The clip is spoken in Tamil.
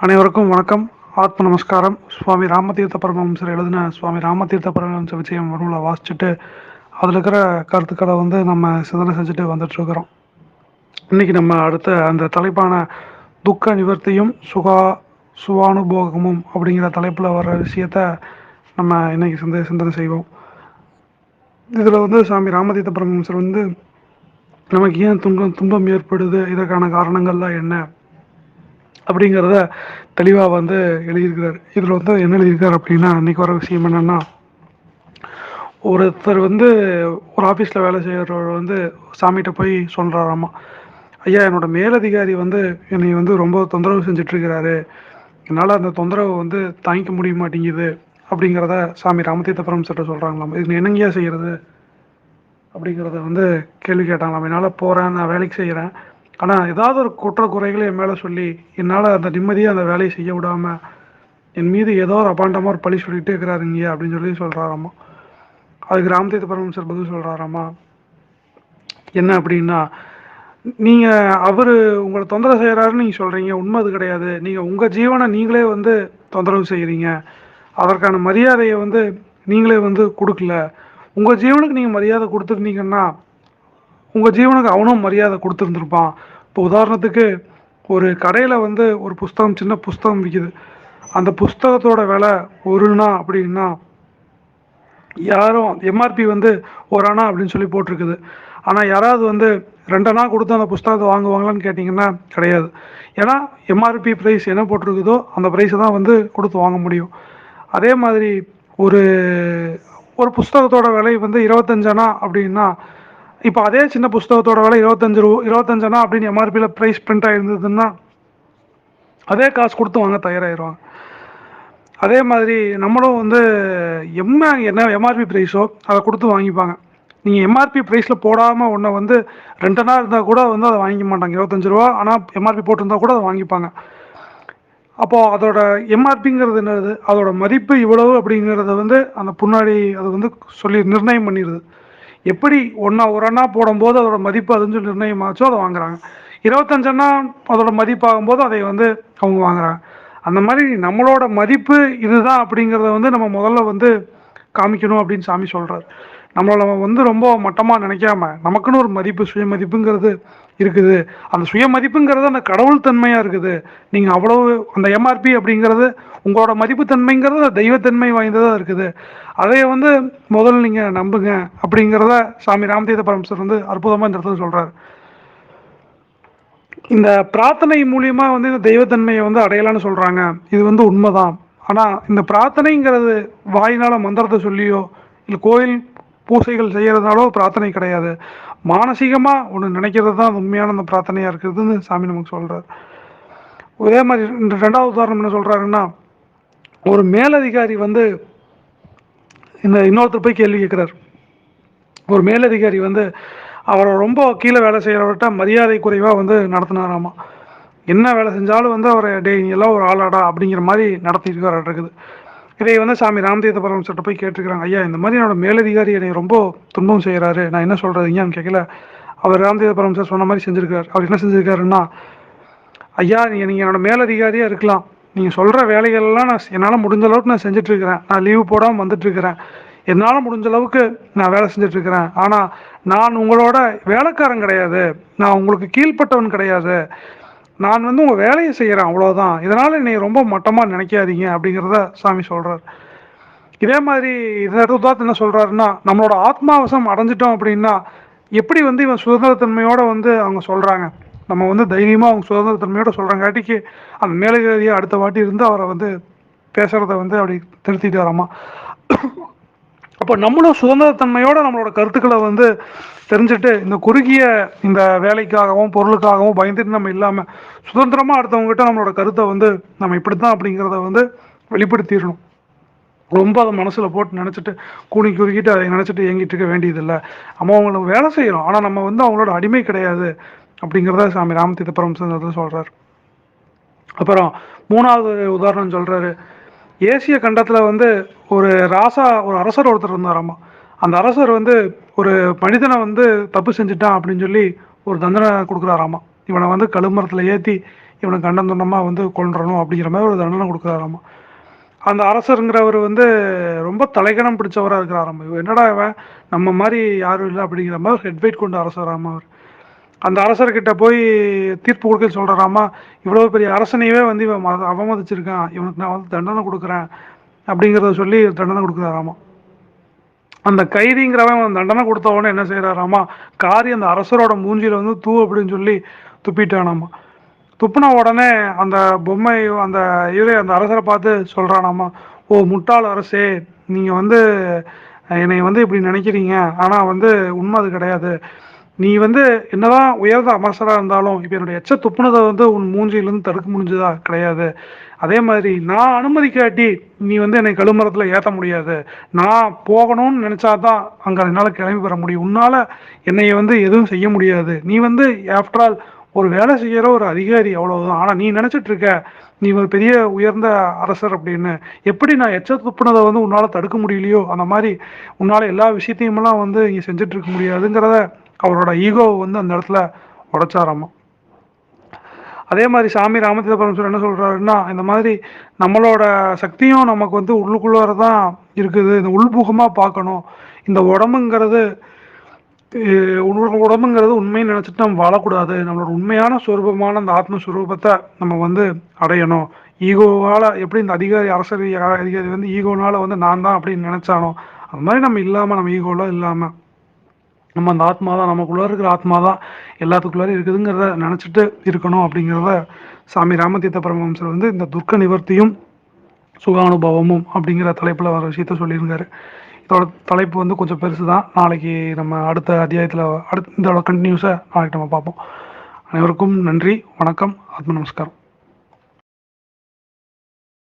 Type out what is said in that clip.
அனைவருக்கும் வணக்கம். ஆத்ம நமஸ்காரம். சுவாமி ராமதீர்த்த பரமஹம்சர் எழுதின சுவாமி ராமதீர்த்த பரமஹம்ச விஜயம் நூலை வாசிச்சுட்டு அதில் இருக்கிற கருத்துக்களை நம்ம சிந்தனை செஞ்சுட்டு வந்துட்டுருக்குறோம். இன்றைக்கி நம்ம அடுத்த அந்த தலைப்பான துக்க நிவர்த்தியும் சுகானுபோகமும் அப்படிங்கிற தலைப்பில் வர்ற விஷயத்த நம்ம இன்றைக்கி சிந்தனை செய்வோம். இதில் சுவாமி ராமதீர்த்த பரமஹம்சர் நமக்கு ஏன் துன்பம் ஏற்படுது, இதற்கான காரணங்கள்லாம் என்ன அப்படிங்கிறத தெளிவாக எழுதியிருக்கிறார். இதில் என்ன எழுதியிருக்கார் அப்படின்னா, அன்றைக்கி வர விஷயம் என்னென்னா, ஒருத்தர் ஒரு ஆஃபீஸில் வேலை செய்கிறவர் சாமிகிட்ட போய் சொல்கிறாராம்மா, ஐயா என்னோடய மேலதிகாரி என்னை ரொம்ப தொந்தரவு செஞ்சிட்ருக்கிறாரு, என்னால் அந்த தொந்தரவை தாங்கிக்க முடிய மாட்டேங்குது அப்படிங்கிறத சாமி ராமதீர்த்த பரமஹம்சர்கிட்ட சொல்கிறாங்களாம். இதுக்கு என்னங்கய்யா செய்கிறது அப்படிங்கிறத கேள்வி கேட்டாங்களாம். என்னால் போகிறேன், நான் வேலைக்கு செய்கிறேன், ஆனால் ஏதாவது ஒரு குறைகளை என் மேலே சொல்லி என்னால் அந்த நிம்மதியாக அந்த வேலையை செய்ய விடாமல் என் மீது ஏதோ ஒரு அபாண்டமாக ஒரு பழி சொல்லிகிட்டே இருக்கிறாருங்க அப்படின்னு சொல்கிறாராம்மா. அதுக்கு ராமதீர்த்த பரமஹம்சர் பதில் சொல்கிறாராம்மா, என்ன அப்படின்னா, நீங்கள் அவர் உங்களை தொந்தரவு செய்கிறாருன்னு நீங்கள் சொல்கிறீங்க, உண்மை அது கிடையாது. நீங்கள் உங்கள் ஜீவனை நீங்களே தொந்தரவு செய்கிறீங்க, அதற்கான மரியாதையை நீங்களே கொடுக்கல. உங்கள் ஜீவனுக்கு நீங்கள் மரியாதை கொடுத்துருந்தீங்கன்னா உங்கள் ஜீவனுக்கு அவனும் மரியாதை கொடுத்துருந்துருப்பான். இப்போ உதாரணத்துக்கு ஒரு கடையில் ஒரு புஸ்தகம், சின்ன புஸ்தகம் விற்கிது, அந்த புஸ்தகத்தோட விலை 1 அணா அப்படின்னா யாரும் எம்ஆர்பி 1 அணா அப்படின்னு சொல்லி போட்டிருக்குது. ஆனால் யாராவது 2 அணா கொடுத்து அந்த புஸ்தகத்தை வாங்குவாங்களான்னு கேட்டிங்கன்னா கிடையாது. ஏன்னா எம்ஆர்பி ப்ரைஸ் என்ன போட்டிருக்குதோ அந்த ப்ரைஸை தான் கொடுத்து வாங்க முடியும். அதே மாதிரி ஒரு ஒரு புஸ்தகத்தோட விலை 25 அணா அப்படின்னா, இப்போ அதே சின்ன புஸ்தகத்தோட விலை 25 அணா அப்படின்னு எம்ஆர்பியில் ப்ரைஸ் பிரிண்ட் ஆகிருந்ததுன்னா அதே காசு கொடுத்து வாங்க தயாராகிடுவாங்க. அதே மாதிரி நம்மளும் என்ன எம்ஆர்பி ப்ரைஸோ அதை கொடுத்து வாங்கிப்பாங்க. நீங்கள் எம்ஆர்பி ப்ரைஸில் போடாமல் ஒன்றை 2 அணா இருந்தால் கூட அதை வாங்கிக்க மாட்டாங்க. 25 ரூபா ஆனால் எம்ஆர்பி போட்டிருந்தா கூட அதை வாங்கிப்பாங்க. அப்போது அதோட எம்ஆர்பிங்கிறது என்னது, அதோட மதிப்பு இவ்வளவு அப்படிங்கிறத அந்த முன்னாடி அது சொல்லி நிர்ணயம் பண்ணிடுது. எப்படி 1 அண்ணா போடும்போது அதோட மதிப்பு அதுன்னு சொல்லி நிர்ணயமாச்சோ அதை வாங்குறாங்க. 25 அண்ணா அதோட மதிப்பாகும்போது அதை அவங்க வாங்குறாங்க. அந்த மாதிரி நம்மளோட மதிப்பு இதுதான் அப்படிங்கிறத நம்ம முதல்ல காமிக்கணும் அப்படின்னு சாமி சொல்கிறார். நம்மளை நம்ம ரொம்ப மட்டமாக நினைக்காம நமக்குன்னு ஒரு மதிப்பு, சுய மதிப்புங்கிறது இருக்குது. அந்த சுய மதிப்புங்கிறது அந்த கடவுள் தன்மையாக இருக்குது. நீங்கள் அவ்வளவு அந்த எம்ஆர்பி அப்படிங்கிறது உங்களோட மதிப்பு தன்மைங்கிறது தெய்வத்தன்மை வாய்ந்ததாக இருக்குது. அதை முதல்ல நீங்கள் நம்புங்க அப்படிங்கிறத சாமி ராமதீர்த்த பரமஹம்சர் அற்புதமாக இந்த இடத்துல சொல்கிறார். இந்த பிரார்த்தனை மூலியமாக இந்த தெய்வத்தன்மையை அடையலான்னு சொல்கிறாங்க. இது உண்மைதான். ஆனால் இந்த பிரார்த்தனைங்கிறது வாயினால் மந்திரத்தை சொல்லியோ இல்லை கோயில் பூசைகள் செய்கிறதுனாலோ பிரார்த்தனை கிடையாது. மானசீகமாக ஒன்று நினைக்கிறது தான் உண்மையான அந்த பிரார்த்தனையாக இருக்கிறதுன்னு சாமி நமக்கு சொல்கிறார். அதே மாதிரி இந்த 2வது உதாரணம் என்ன சொல்கிறாருன்னா, ஒரு மேலதிகாரி இன்னொருத்தர் போய் கேள்வி கேட்குறார். ஒரு மேலதிகாரி அவரை ரொம்ப கீழே வேலை செய்கிறவர்கிட்ட மரியாதை குறைவாக நடத்தினாராமா. என்ன வேலை செஞ்சாலும் அவரை எல்லாம் ஒரு ஆளாடா அப்படிங்கிற மாதிரி நடத்திட்டு இருக்குது. இதை சாமி ராமதீர்த்த பரமஹம்சர்கிட்ட போய் கேட்டுருக்கிறாங்க, ஐயா இந்த மாதிரி என்னோட மேலதிகாரி என்னை ரொம்ப துன்பம் செய்கிறாரு, நான் என்ன சொல்கிறதுங்கன்னு கேட்கல. அவர் ராமதீர்த்த பரமஹம்சர் சொன்ன மாதிரி செஞ்சுருக்கார். அவர் என்ன செஞ்சுருக்காருன்னா, ஐயா நீங்கள் என்னோட மேலதிகாரியாக இருக்கலாம், நீங்கள் சொல்கிற வேலைகள்லாம் என்னால் முடிஞ்ச அளவுக்கு நான் செஞ்சிட்ருக்கிறேன், நான் லீவு போடாமல் வந்துட்டுருக்கிறேன், என்னால் முடிஞ்ச அளவுக்கு நான் வேலை செஞ்சிட்ருக்கிறேன். ஆனால் நான் உங்களோட வேலைக்காரன் கிடையாது, நான் உங்களுக்கு கீழ்ப்பட்டவன் கிடையாது, நான் உங்கள் வேலையை செய்கிறேன், அவ்வளோதான். இதனால் என்னை ரொம்ப மட்டமாக நினைக்காதீங்க அப்படிங்கிறத சாமி சொல்கிறார். இதே மாதிரி இதை என்ன சொல்கிறாருன்னா, நம்மளோட ஆத்மாவசம் அடைஞ்சிட்டோம் அப்படின்னா எப்படி இவன் சுதந்திரத்தன்மையோடு அவங்க சொல்கிறாங்க, நம்ம தைரியமாக அவங்க சுதந்திரத்தன்மையோடு சொல்கிறாங்காட்டிக்கு அந்த மேலதிகாரியை அடுத்த வாட்டி அவரை பேசுகிறத அப்படி திருத்திட்டு வராமா. அப்போ நம்மளும் சுதந்திரத்தன்மையோடு நம்மளோட கருத்துக்களை தெரிஞ்சுட்டு இந்த குறுகிய இந்த வேலைக்காகவும் பொருளுக்காகவும் பயந்துட்டு நம்ம இல்லாமல் சுதந்திரமாக அடுத்தவங்ககிட்ட நம்மளோட கருத்தை நம்ம இப்படி தான் அப்படிங்கிறத வெளிப்படுத்திடணும். ரொம்ப அதை மனசில் போட்டு நினச்சிட்டு குறுக்கிட்டு அதை நினச்சிட்டு இயங்கிட்டு இருக்க வேண்டியதில்லை. நம்ம அவங்களுக்கு வேலை செய்கிறோம், ஆனால் நம்ம அவங்களோட அடிமை கிடையாது அப்படிங்கிறத சாமி ராமதீர்த்த பரமஹம்சர் சொல்கிறார். அப்புறம் 3வது உதாரணம் சொல்கிறாரு. ஏசிய கண்டத்தில் ஒரு அரசர் ஒருத்தர் இருந்தாராமா. அந்த அரசர் ஒரு மனிதனை தப்பு செஞ்சுட்டான் அப்படின்னு சொல்லி ஒரு தண்டனை கொடுக்குறாராமா. இவனை வந்து கழுமரத்தில் ஏற்றி இவனை கண்டம் துண்டமாக வந்து கொண்டுறணும் அப்படிங்கிற மாதிரி ஒரு தண்டனை கொடுக்குறாராமா. அந்த அரசருங்கிறவர் வந்து ரொம்ப தலைகணம் பிடிச்சவராக இருக்கிறாராமா. இவன் என்னடா இவன் நம்ம மாதிரி யாரும் இல்லை அப்படிங்கிற மாதிரி ஹெட் வெயிட் கொண்டு அரசராமா அவர். அந்த அரசர்கிட்ட போய் தீர்ப்பு கொடுக்க சொல்கிறாராமா, இவ்வளோ பெரிய அரசனையவே வந்து இவன் அவமதிச்சிருக்கான், இவனுக்கு நான் வந்து தண்டனை கொடுக்குறேன் அப்படிங்கிறத சொல்லி தண்டனை கொடுக்குறாராமா. அந்த கைதிங்கிறவன் தண்டனை கொடுத்த உடனே என்ன செய்கிறாராமா, காரி அந்த அரசரோட மூஞ்சியில் வந்து தூ அப்படின்னு சொல்லி துப்பிட்டானாமா. துப்புன உடனே அந்த பொம்மை அந்த அந்த அரசரை பார்த்து சொல்கிறானாமா, ஓ முட்டாள் அரசே, நீங்கள் வந்து என்னை வந்து இப்படி நினைக்கிறீங்க, ஆனால் வந்து உண்மை அது கிடையாது. நீ வந்து என்னதான் உயர்ந்த அமைச்சராக இருந்தாலும் இப்போ என்னுடைய எச்ச துப்புனதை வந்து உன் மூஞ்சியிலேருந்து தடுக்க முடிஞ்சதா கிடையாது. அதே மாதிரி நான் அனுமதிக்காட்டி நீ வந்து என்னை கழுமரத்தில் ஏற்ற முடியாது. நான் போகணும்னு நினச்சா தான் அங்கே என்னால் கிளம்பி வர முடியும். உன்னால் என்னை வந்து எதுவும் செய்ய முடியாது. நீ வந்து ஆஃப்டர் ஆல் ஒரு வேலை செய்கிற ஒரு அதிகாரி, அவ்வளவுதான். ஆனால் நீ நினச்சிட்டு இருக்க நீ ஒரு பெரிய உயர்ந்த அரசர் அப்படின்னு. எப்படி நான் எச்ச துப்புனதை வந்து உன்னால் தடுக்க முடியலையோ அந்த மாதிரி உன்னால் எல்லா விஷயத்தையுமெல்லாம் வந்து இங்கே செஞ்சுட்டு இருக்க முடியாதுங்கிறத அவரோட ஈகோவை வந்து அந்த இடத்துல உடைச்சாராமா. அதே மாதிரி சாமி ராமதீர பரமேஸ்வரர் என்ன சொல்றாருன்னா, இந்த மாதிரி நம்மளோட சக்தியும் நமக்கு வந்து உள்ளுக்குள்ளார தான் இருக்குது, இந்த உள்முகமாக பார்க்கணும். இந்த உடம்புங்கிறது உடம்புங்கிறது உண்மைன்னு நினச்சிட்டு நம்ம வாழக்கூடாது. நம்மளோட உண்மையான சுரூபமான அந்த ஆத்மஸ்வரூபத்தை நம்ம வந்து அடையணும். ஈகோவால் எப்படி இந்த அதிகாரி அரசர் அதிகாரி வந்து ஈகோனால வந்து நான் தான் அப்படின்னு நினச்சானோ அது மாதிரி நம்ம இல்லாமல், நம்ம ஈகோலாம் இல்லாமல் நம்ம அந்த ஆத்மா தான், நமக்குள்ளே இருக்கிற ஆத்மா தான் எல்லாத்துக்குள்ளாரும் இருக்குதுங்கிறத நினச்சிட்டு இருக்கணும் அப்படிங்கிறத சாமி ராமதீர்த்த பரமஹம்சர் வந்து இந்த துர்க்க நிவர்த்தியும் சுகானுபவமும் அப்படிங்கிற தலைப்பில் வர விஷயத்த சொல்லியிருக்காரு. இதோட தலைப்பு வந்து கொஞ்சம் பெருசு தான். நாளைக்கு நம்ம அடுத்த அத்தியாயத்தில் இதோட கண்டினியூஸை நாளைக்கு நம்ம பார்ப்போம். அனைவருக்கும் நன்றி, வணக்கம், ஆத்ம நமஸ்காரம்.